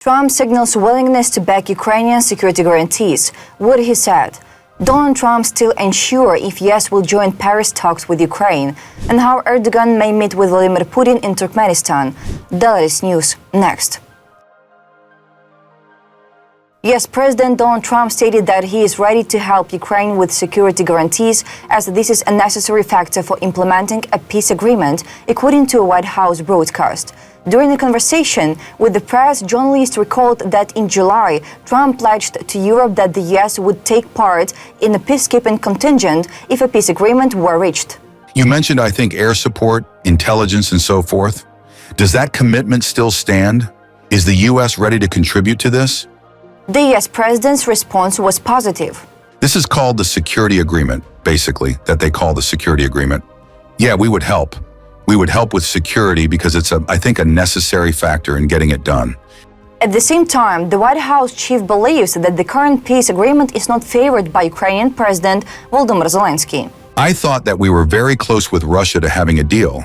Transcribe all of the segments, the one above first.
Trump signals willingness to back Ukrainian security guarantees. What he said. Donald Trump still unsure if US will join Paris talks with Ukraine, and how Erdogan may meet with Vladimir Putin in Turkmenistan. Daily News next. US President Donald Trump stated that he is ready to help Ukraine with security guarantees, as this is a necessary factor for implementing a peace agreement, according to a White House broadcast. During a conversation with the press, journalists recalled that in July, Trump pledged to Europe that the US would take part in a peacekeeping contingent if a peace agreement were reached. You mentioned, I think, air support, intelligence, and so forth. Does that commitment still stand? Is the US ready to contribute to this? The US president's response was positive. This is called the security agreement, basically, that they call the security agreement. Yeah, we would help. We would help with security because it's, I think, a necessary factor in getting it done. At the same time, the White House chief believes that the current peace agreement is not favored by Ukrainian President Volodymyr Zelensky. I thought that we were very close with Russia to having a deal.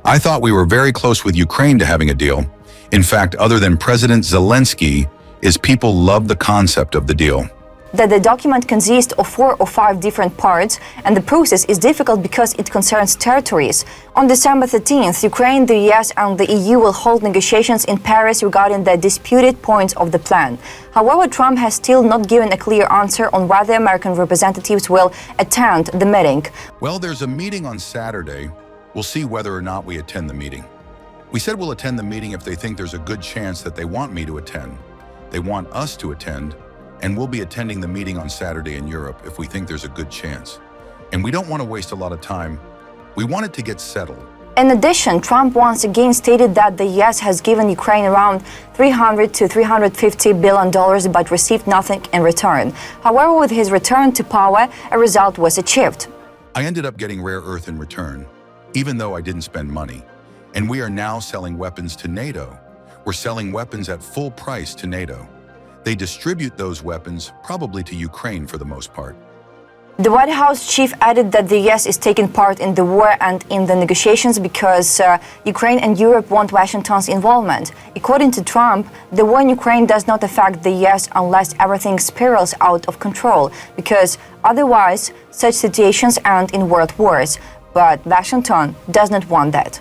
I thought we were very close with Ukraine to having a deal. In fact, other than President Zelensky, people love the concept of the deal. That the document consists of 4 or 5 different parts, and the process is difficult because it concerns territories. On December 13th, Ukraine, the US, and the EU will hold negotiations in Paris regarding the disputed points of the plan. However, Trump has still not given a clear answer on whether American representatives will attend the meeting. Well, there's a meeting on Saturday. We'll see whether or not we attend the meeting. We said we'll attend the meeting if they think there's a good chance that they want me to attend. They want us to attend. And we'll be attending the meeting on Saturday in Europe if we think there's a good chance. And we don't want to waste a lot of time. We want it to get settled. In addition, Trump once again stated that the US has given Ukraine around $300 to $350 billion but received nothing in return. However, with his return to power, a result was achieved. I ended up getting rare earth in return, even though I didn't spend money. And we are now selling weapons to NATO. We're selling weapons at full price to NATO. They distribute those weapons probably to Ukraine for the most part. The White House chief added that the US is taking part in the war and in the negotiations because Ukraine and Europe want Washington's involvement. According to Trump, the war in Ukraine does not affect the US unless everything spirals out of control, because otherwise such situations end in world wars. But Washington does not want that.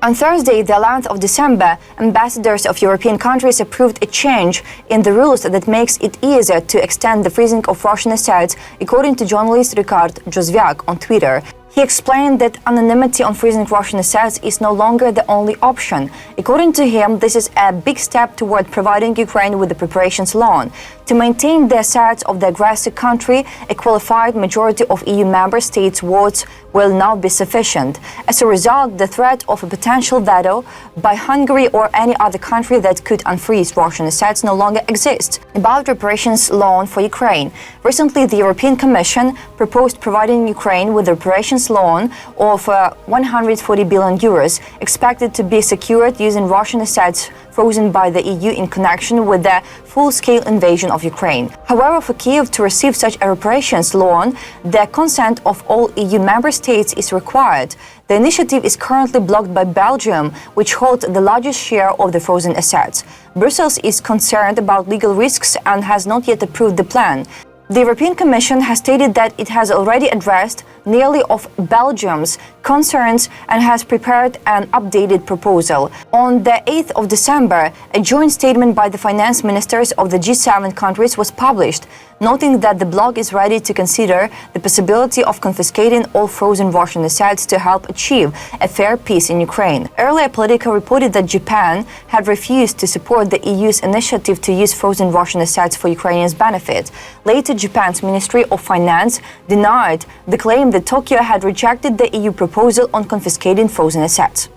On Thursday, the 11th of December, ambassadors of European countries approved a change in the rules that makes it easier to extend the freezing of Russian assets, according to journalist Rikard Jozwiak on Twitter. He explained that anonymity on freezing Russian assets is no longer the only option. According to him, this is a big step toward providing Ukraine with the preparations loan. To maintain the assets of the aggressor country, a qualified majority of EU member states' votes will not be sufficient. As a result, the threat of a potential veto by Hungary or any other country that could unfreeze Russian assets no longer exists. About reparations loan for Ukraine. Recently, the European Commission proposed providing Ukraine with a reparations loan of 140 billion euros, expected to be secured using Russian assets frozen by the EU in connection with the full-scale invasion of Ukraine. However, for Kyiv to receive such a reparations loan, the consent of all EU member states is required. The initiative is currently blocked by Belgium, which holds the largest share of the frozen assets. Brussels is concerned about legal risks and has not yet approved the plan. The European Commission has stated that it has already addressed nearly of Belgium's concerns and has prepared an updated proposal. On the 8th of December, a joint statement by the finance ministers of the G7 countries was published, noting that the bloc is ready to consider the possibility of confiscating all frozen Russian assets to help achieve a fair peace in Ukraine. Earlier, Politico reported that Japan had refused to support the EU's initiative to use frozen Russian assets for Ukrainians' benefit. Later, Japan's Ministry of Finance denied the claim that Tokyo had rejected the EU proposal on confiscating frozen assets.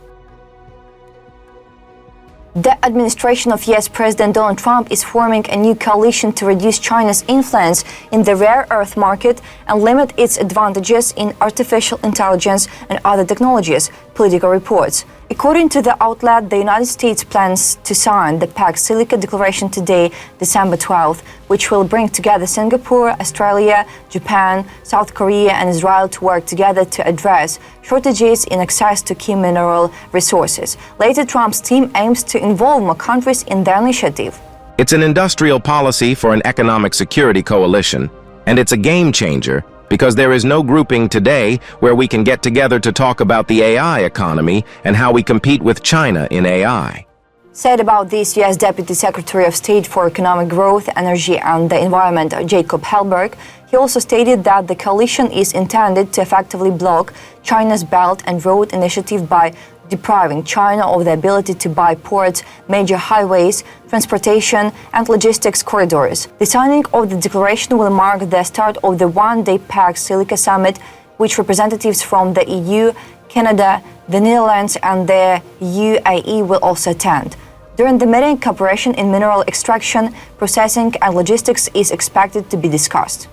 The administration of US President Donald Trump is forming a new coalition to reduce China's influence in the rare earth market and limit its advantages in artificial intelligence and other technologies, Politico reports. According to the outlet, the United States plans to sign the Pax-Silica Declaration today, December 12th, which will bring together Singapore, Australia, Japan, South Korea and Israel to work together to address shortages in access to key mineral resources. Later, Trump's team aims to involve more countries in the initiative. It's an industrial policy for an economic security coalition, and it's a game changer because there is no grouping today where we can get together to talk about the AI economy and how we compete with China in AI. Said about this U.S. Deputy Secretary of State for Economic Growth, Energy and the Environment, Jacob Hellberg. He also stated that the coalition is intended to effectively block China's Belt and Road Initiative by depriving China of the ability to buy ports, major highways, transportation, and logistics corridors. The signing of the declaration will mark the start of the one-day Pax-Silica Summit, which representatives from the EU, Canada, the Netherlands, and the UAE will also attend. During the meeting, cooperation in mineral extraction, processing, and logistics is expected to be discussed.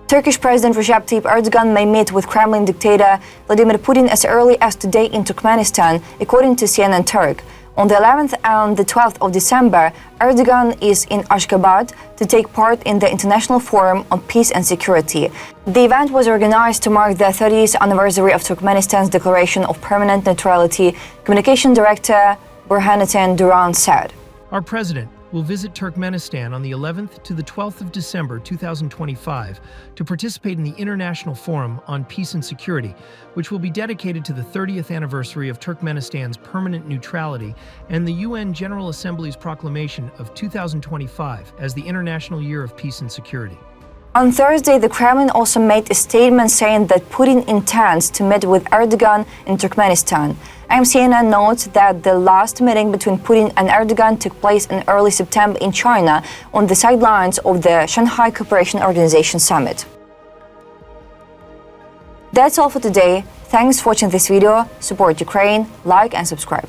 Turkish President Recep Tayyip Erdogan may meet with Kremlin dictator Vladimir Putin as early as today in Turkmenistan, according to CNN Turk. On the 11th and the 12th of December, Erdogan is in Ashgabat to take part in the International Forum on Peace and Security. The event was organized to mark the 30th anniversary of Turkmenistan's Declaration of Permanent Neutrality, Communication Director Burhanettin Duran said. Our president will visit Turkmenistan on the 11th to the 12th of December 2025 to participate in the International Forum on Peace and Security, which will be dedicated to the 30th anniversary of Turkmenistan's permanent neutrality and the UN General Assembly's proclamation of 2025 as the International Year of Peace and Security. On Thursday, the Kremlin also made a statement saying that Putin intends to meet with Erdogan in Turkmenistan. CNN notes that the last meeting between Putin and Erdogan took place in early September in China on the sidelines of the Shanghai Cooperation Organization Summit. That's all for today. Thanks for watching this video. Support Ukraine, like and subscribe.